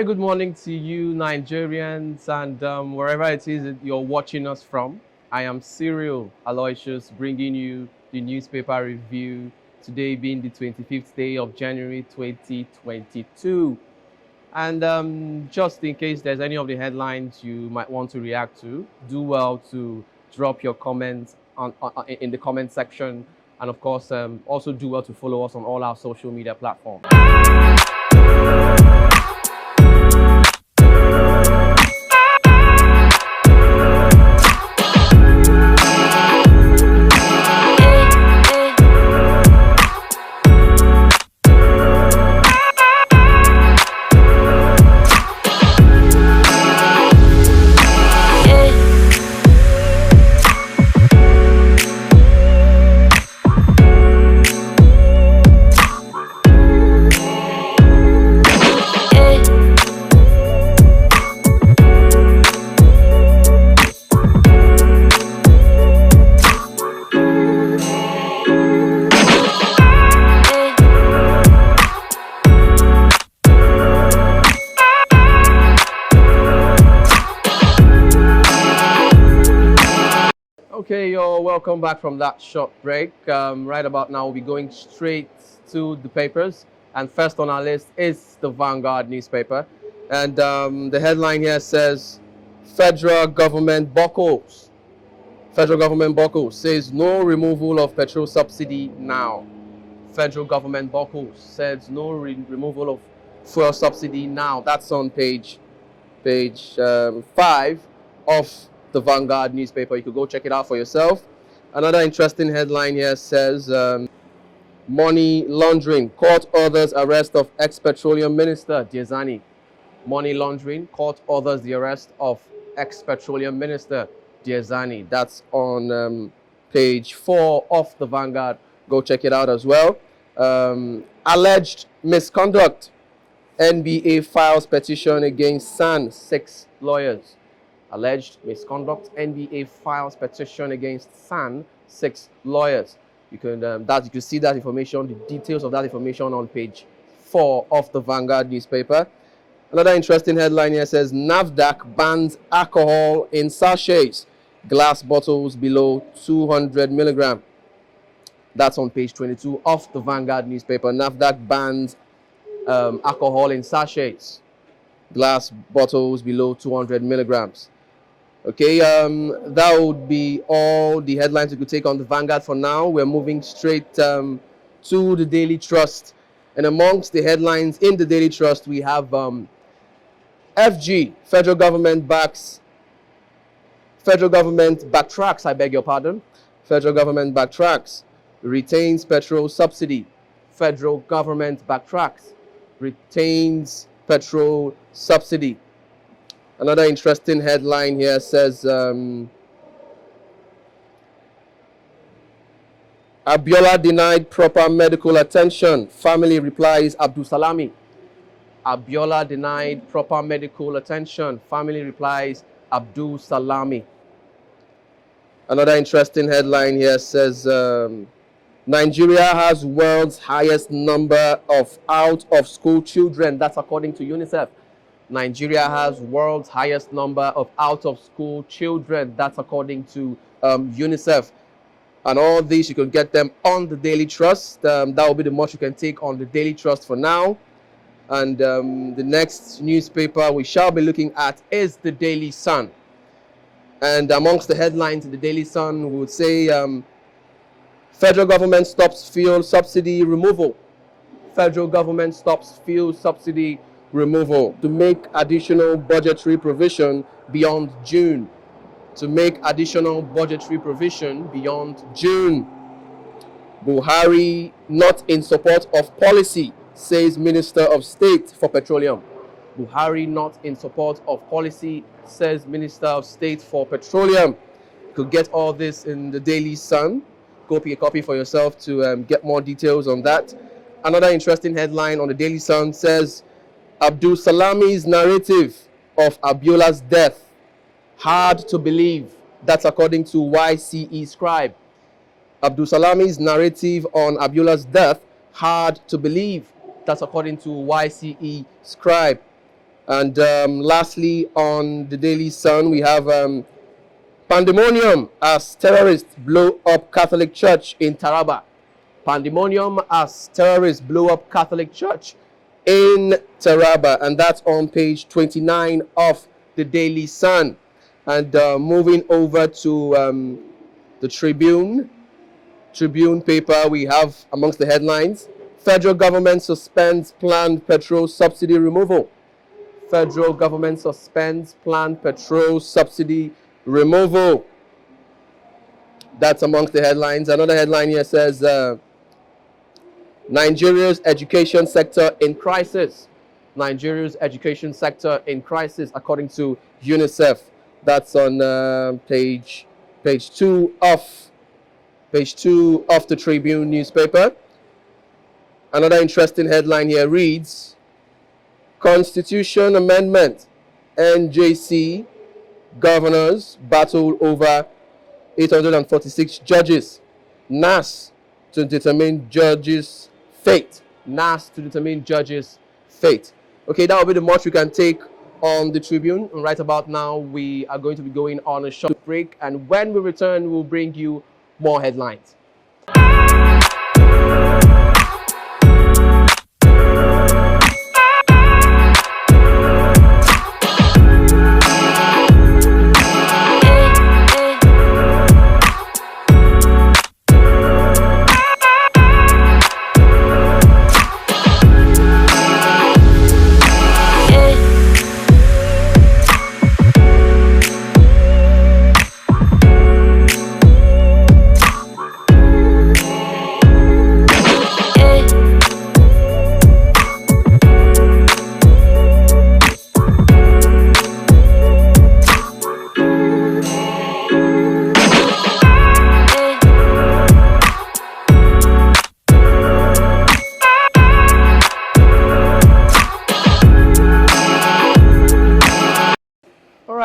very good morning to you, Nigerians, and wherever it is that you're watching us from. I am Cyril Aloysius bringing you the newspaper review, today being the 25th day of January 2022. And just in case there's any of the headlines you might want to react to, do well to drop your comments in the comment section. And of course, also do well to follow us on all our social media platforms. Okay, you're welcome back from that short break. Right about now, we'll be going straight to the papers. And first on our list is the Vanguard newspaper. And the headline here says, Federal government buckles. Federal government buckles says no removal of petrol subsidy now. Federal government buckles says no removal of fuel subsidy now. That's on page 5 of the Vanguard newspaper. You could go check it out for yourself. Another interesting headline here says money laundering, court orders arrest of ex-petroleum minister Diezani. Money laundering, court orders the arrest of ex-petroleum minister Diezani. That's on page 4 of the Vanguard. Go check it out as well. Alleged misconduct. NBA files petition against SAN, 6 lawyers. Alleged misconduct. NBA files petition against SAN, 6 lawyers. You can you can see that information, the details of that information on page 4 of the Vanguard newspaper. Another interesting headline here says NAFDAC bans alcohol in sachets, glass bottles below 200 milligram. That's on page 22 of the Vanguard newspaper. NAFDAC bans alcohol in sachets, glass bottles below 200 milligrams. Okay, that would be all the headlines you could take on the Vanguard for now. We're moving straight to the Daily Trust. And amongst the headlines in the Daily Trust, we have FG, federal government backtracks, I beg your pardon. Federal government backtracks, retains petrol subsidy. Federal government backtracks, retains petrol subsidy. Another interesting headline here says Abiola denied proper medical attention. Family replies Abdul Salami. Abiola denied proper medical attention. Family replies Abdul Salami. Another interesting headline here says Nigeria has world's highest number of out-of-school children. That's according to UNICEF. Nigeria has world's highest number of out-of-school children. That's according to UNICEF. And all these, you can get them on the Daily Trust. That will be the much you can take on the Daily Trust for now. And the next newspaper we shall be looking at is the Daily Sun. And amongst the headlines in the Daily Sun, we would say federal government stops fuel subsidy removal. Federal government stops fuel subsidy removal to make additional budgetary provision beyond June. To make additional budgetary provision beyond June. Buhari not in support of policy, says Minister of State for Petroleum. Buhari not in support of policy, says Minister of State for Petroleum. You could get all this in the Daily Sun. Go pick a copy for yourself to get more details on that. Another interesting headline on the Daily Sun says Abdul Salami's narrative of Abiola's death, hard to believe. That's according to YCE Scribe. Abdul Salami's narrative on Abiola's death, hard to believe. That's according to YCE Scribe. And lastly, on the Daily Sun, we have pandemonium as terrorists blow up Catholic Church in Taraba. Pandemonium as terrorists blow up Catholic Church in Taraba. And that's on page 29 of the Daily Sun. And moving over to the Tribune paper, we have amongst the headlines, federal government suspends planned petrol subsidy removal. Federal government suspends planned petrol subsidy removal. That's amongst the headlines. Another headline here says, Nigeria's education sector in crisis. Nigeria's education sector in crisis, according to UNICEF. That's on page 2 of the Tribune newspaper. Another interesting headline here reads, Constitution Amendment, NJC governors battle over 846 judges. NAS to determine judges' fate. NAS to determine judges' fate. Okay, that will be the much we can take on the Tribune. And right about now, we are going to be going on a short break. And when we return, we'll bring you more headlines.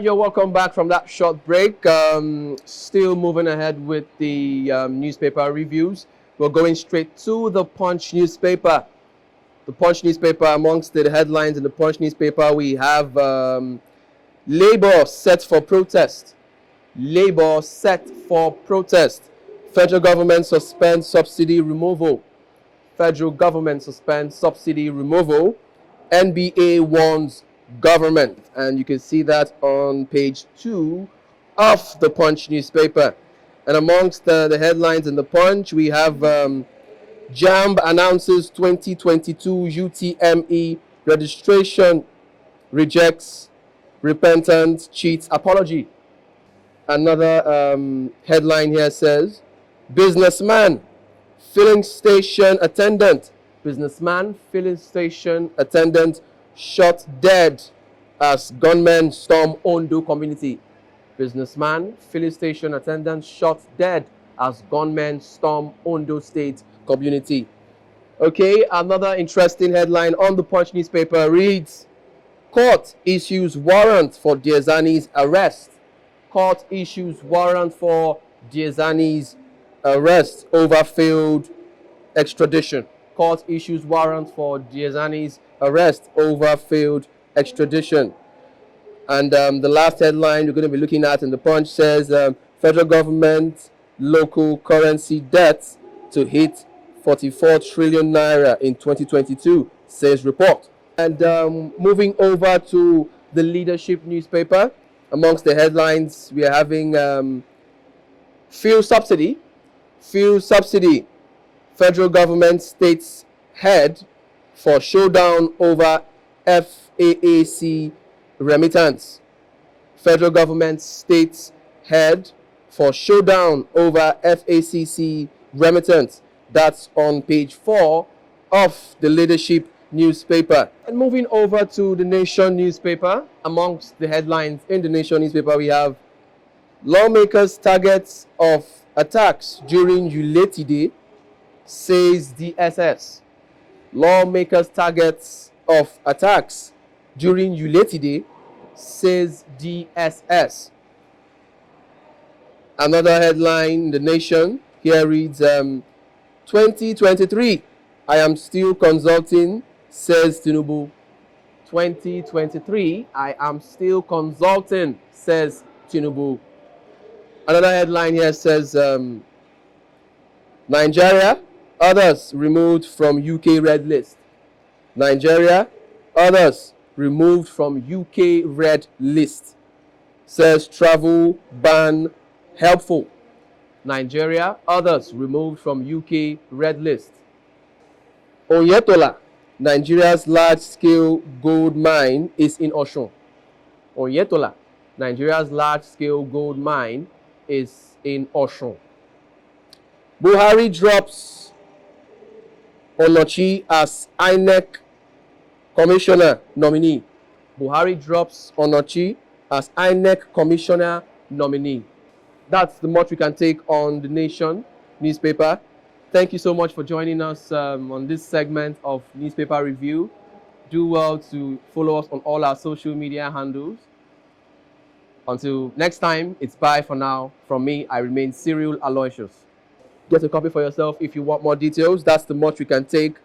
You're welcome back from that short break. Still moving ahead with the newspaper reviews. We're going straight to the Punch newspaper. The Punch newspaper, amongst the headlines in the Punch newspaper, we have Labour set for protest. Labour set for protest. Federal government suspends subsidy removal. Federal government suspends subsidy removal. NBA warns government, and you can see that on page 2 of the Punch newspaper. And amongst the headlines in the Punch, we have JAMB announces 2022 UTME registration, rejects repentant cheats apology. Another headline here says, businessman filling station attendant shot dead as gunmen storm Ondo community. Businessman, filling station attendant shot dead as gunmen storm Ondo State community. Okay, another interesting headline on the Punch newspaper reads, Court issues warrant for Diezani's arrest. Court issues warrant for Diezani's arrest over failed extradition. Court issues warrant for Diezani's arrest over failed extradition. And the last headline you're going to be looking at in the Punch says, federal government local currency debt to hit 44 trillion naira in 2022, says report. And moving over to the Leadership newspaper, amongst the headlines, we are having fuel subsidy. Fuel subsidy. Federal government states head for showdown over FAAC remittance. Federal government states head for showdown over FACC remittance. That's on page 4 of the Leadership newspaper. And moving over to the Nation newspaper, amongst the headlines in the Nation newspaper, we have lawmakers' targets of attacks during Uleti Day, says DSS. Lawmakers' targets of attacks during Uleti Day, says DSS. Another headline in the Nation here reads, 2023, I am still consulting, says Tinubu. 2023, I am still consulting, says Tinubu. Another headline here says Nigeria, others removed from UK red list. Nigeria, others removed from UK red list. Says travel ban helpful. Nigeria, others removed from UK red list. Oyetola, Nigeria's large-scale gold mine is in Osun. Oyetola, Nigeria's large-scale gold mine is in Osun. Buhari drops Onochi as INEC commissioner nominee. Buhari drops Onochi as INEC commissioner nominee. That's the much we can take on The Nation newspaper. Thank you so much for joining us on this segment of Newspaper Review. Do well to follow us on all our social media handles. Until next time, it's bye for now. From me, I remain Cyril Aloysius. Get a copy for yourself if you want more details. That's the much we can take.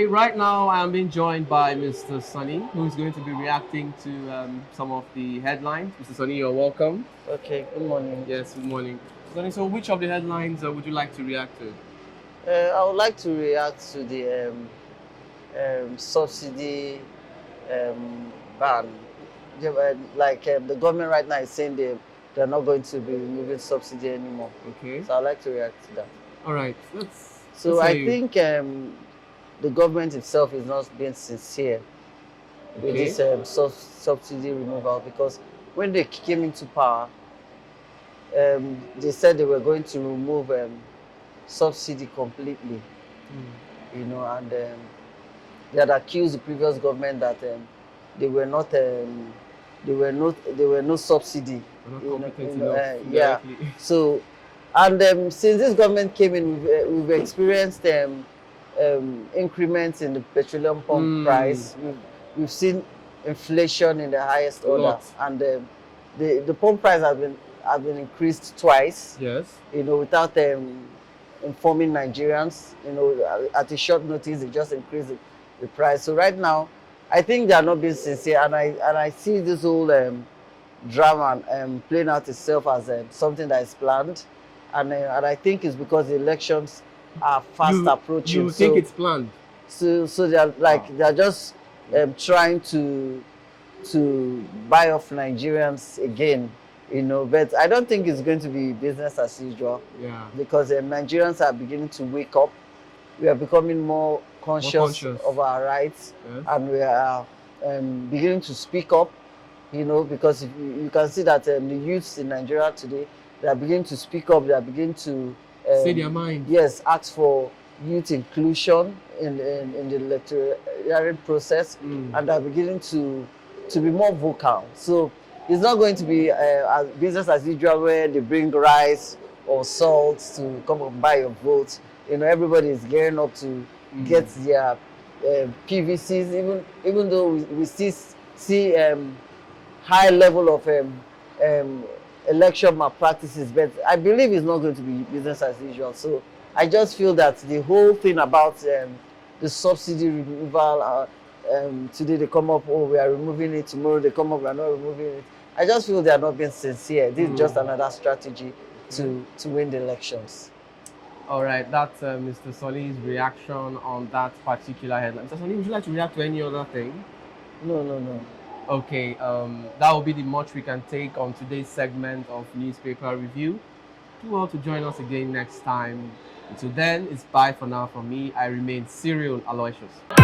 Right now, I am being joined by Mr. Sunny, who is going to be reacting to some of the headlines. Mr. Sunny, you're welcome. Okay, good morning. Yes, good morning. Sunny, so which of the headlines would you like to react to? I would like to react to the subsidy ban. The government right now is saying they're not going to be removing subsidy anymore. Okay. So I'd like to react to that. All right. I think the government itself is not being sincere with this subsidy removal, because when they came into power, they said they were going to remove subsidy completely. You know, and they had accused the previous government that there were no subsidy. Yeah. So, and since this government came in, we've experienced increments in the petroleum pump price. We've seen inflation in the highest order, and the pump price has been increased twice. Yes. You know, without informing Nigerians. You know, at a short notice, they just increased the price. So right now, I think they are not being sincere, and I see this whole drama playing out itself as something that is planned, and I think it's because the elections are fast approaching. You think it's planned? So they are they're just trying to buy off Nigerians again, you know. But I don't think it's going to be business as usual. Yeah. Because Nigerians are beginning to wake up. We are becoming more conscious of our rights, yes. And we are beginning to speak up, you know, because you can see that the youths in Nigeria today, they are beginning to speak up. They are beginning to say their mind. Yes, ask for youth inclusion in the electoral process, and they're beginning to be more vocal. So it's not going to be business as usual where they bring rice or salt to come and buy your vote. You know, everybody is gearing up to get their PVCs, even though we still see high level of election malpractices, but I believe it's not going to be business as usual. So I just feel that the whole thing about the subsidy removal, today they come up, oh, we are removing it, tomorrow they come up, we are not removing it. I just feel they are not being sincere. This is just another strategy to win the elections. All right, that's Mr. Soli's reaction on that particular headline. Mr. Soli, would you like to react to any other thing? No. Okay, that will be the much we can take on today's segment of Newspaper Review. Do well to join us again next time. Until then, it's bye for now from me. I remain Cyril Aloysius.